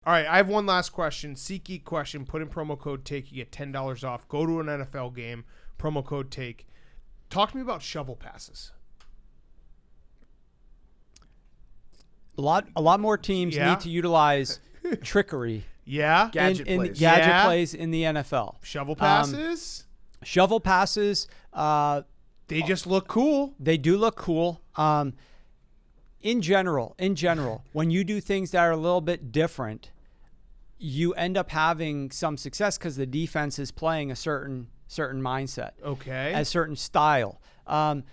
All right, I have one last question. SeatGeek question. Put in promo code TAKE. You get $10 off. Go to an NFL game. Promo code TAKE. Talk to me about shovel passes. A lot more teams need to utilize trickery. Yeah. Gadget plays in the NFL. Shovel passes? Shovel passes. They just look cool. They do look cool. In general, when you do things that are a little bit different, you end up having some success because the defense is playing a certain mindset. Okay. A certain style.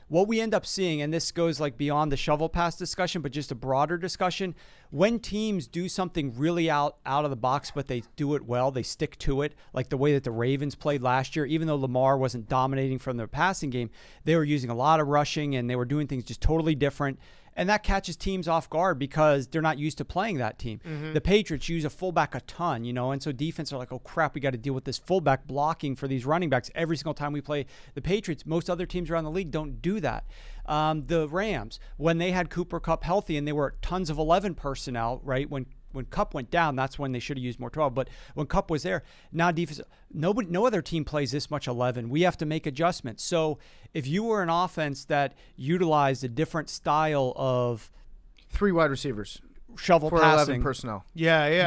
What we end up seeing, and this goes like beyond the shovel pass discussion, but just a broader discussion, when teams do something really out of the box, but they do it well, they stick to it, like the way that the Ravens played last year, even though Lamar wasn't dominating from their passing game, they were using a lot of rushing and they were doing things just totally different. And that catches teams off guard because they're not used to playing that team. Mm-hmm. The Patriots use a fullback a ton, and so defense are like, oh, crap, we got to deal with this fullback blocking for these running backs every single time we play the Patriots. Most other teams around the league don't do that. The Rams, when they had Cooper Kupp healthy and they were tons of 11 personnel, right, when Kupp went down, that's when they should have used more 12. But when Kupp was there, now defense, no other team plays this much 11. We have to make adjustments. So if you were an offense that utilized a different style of 3 wide receivers, shovel for passing, 11 personnel,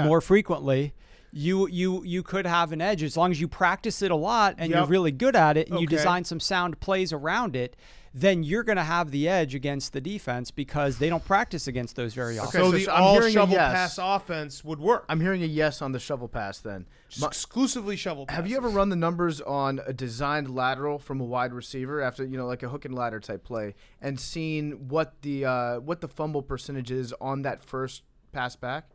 more frequently, you could have an edge as long as you practice it a lot and you're really good at it and you design some sound plays around it. Then you're going to have the edge against the defense because they don't practice against those very often. So the all-shovel pass offense would work. I'm hearing a yes on the shovel pass then. Exclusively shovel pass. Have you ever run the numbers on a designed lateral from a wide receiver after, like a hook and ladder type play and seen what the fumble percentage is on that first pass back?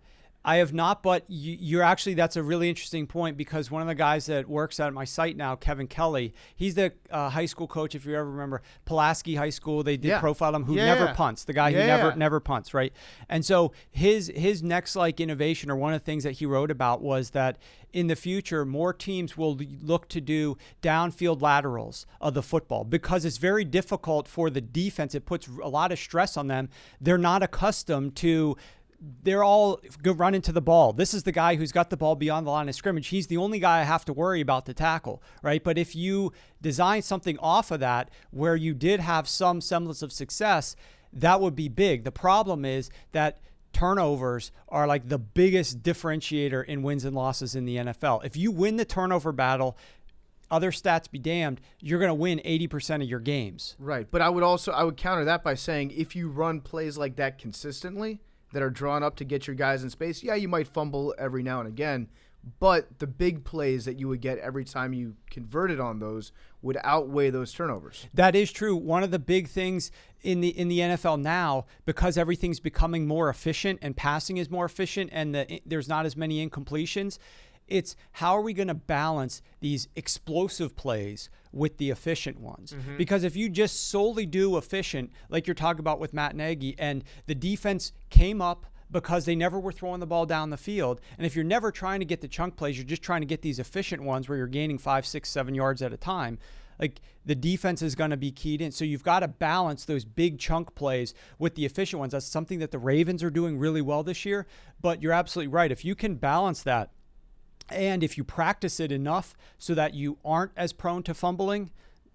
I have not, but you're actually, that's a really interesting point because one of the guys that works at my site now, Kevin Kelly, he's the high school coach, if you ever remember, Pulaski High School. They did profile him, who never punts, the guy who never punts, right? And so his next innovation, or one of the things that he wrote about, was that in the future, more teams will look to do downfield laterals of the football because it's very difficult for the defense. It puts a lot of stress on them. They're not accustomed to. They're all go run into the ball. This is the guy who's got the ball beyond the line of scrimmage. He's the only guy I have to worry about the tackle, right? But if you design something off of that where you did have some semblance of success, that would be big. The problem is that turnovers are like the biggest differentiator in wins and losses in the NFL. If you win the turnover battle, other stats be damned, you're going to win 80% of your games. Right. But I would counter that by saying if you run plays like that consistently, that are drawn up to get your guys in space, you might fumble every now and again, but the big plays that you would get every time you converted on those would outweigh those turnovers. That is true. One of the big things in the NFL now, because everything's becoming more efficient and passing is more efficient and there's not as many incompletions, it's how are we going to balance these explosive plays with the efficient ones? Mm-hmm. Because if you just solely do efficient, like you're talking about with Matt Nagy, and the defense came up because they never were throwing the ball down the field, and if you're never trying to get the chunk plays, you're just trying to get these efficient ones where you're gaining 5, 6, 7 yards at a time, like the defense is going to be keyed in. So you've got to balance those big chunk plays with the efficient ones. That's something that the Ravens are doing really well this year, but you're absolutely right. If you can balance that, and if you practice it enough so that you aren't as prone to fumbling,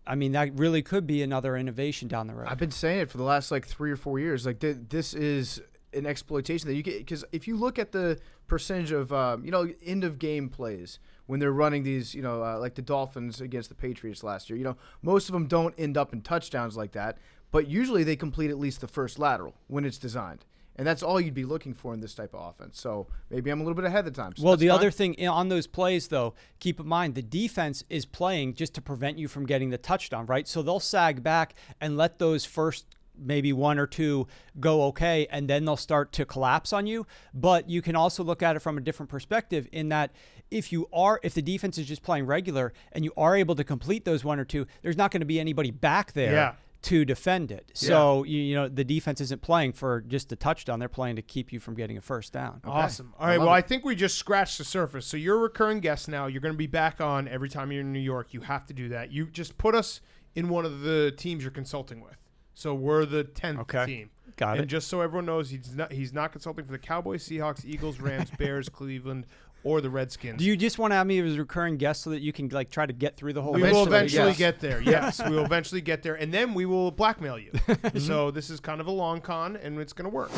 I mean, that really could be another innovation down the road. I've been saying it for the last 3 or 4 years. This is an exploitation that you get, because if you look at the percentage of end of game plays when they're running these, like the Dolphins against the Patriots last year, most of them don't end up in touchdowns like that, but usually they complete at least the first lateral when it's designed. And that's all you'd be looking for in this type of offense. So maybe I'm a little bit ahead of the time. So well, the other thing on those plays, though, keep in mind, the defense is playing just to prevent you from getting the touchdown, right? So they'll sag back and let those first maybe 1 or 2 go okay, and then they'll start to collapse on you. But you can also look at it from a different perspective in that if the defense is just playing regular and you are able to complete those 1 or 2, there's not going to be anybody back there to defend it. So, the defense isn't playing for just a touchdown. They're playing to keep you from getting a first down. Okay. Awesome. All right, I think we just scratched the surface. So you're a recurring guest now. You're going to be back on every time you're in New York. You have to do that. You just put us in one of the teams you're consulting with. So we're the 10th team. Got it. And just so everyone knows, he's not consulting for the Cowboys, Seahawks, Eagles, Rams, Bears, Cleveland, or the Redskins. Do you just want to have me as a recurring guest so that you can like try to get through the whole? We will eventually get there. Yes, we will eventually get there, and then we will blackmail you. So this is kind of a long con, and it's going to work.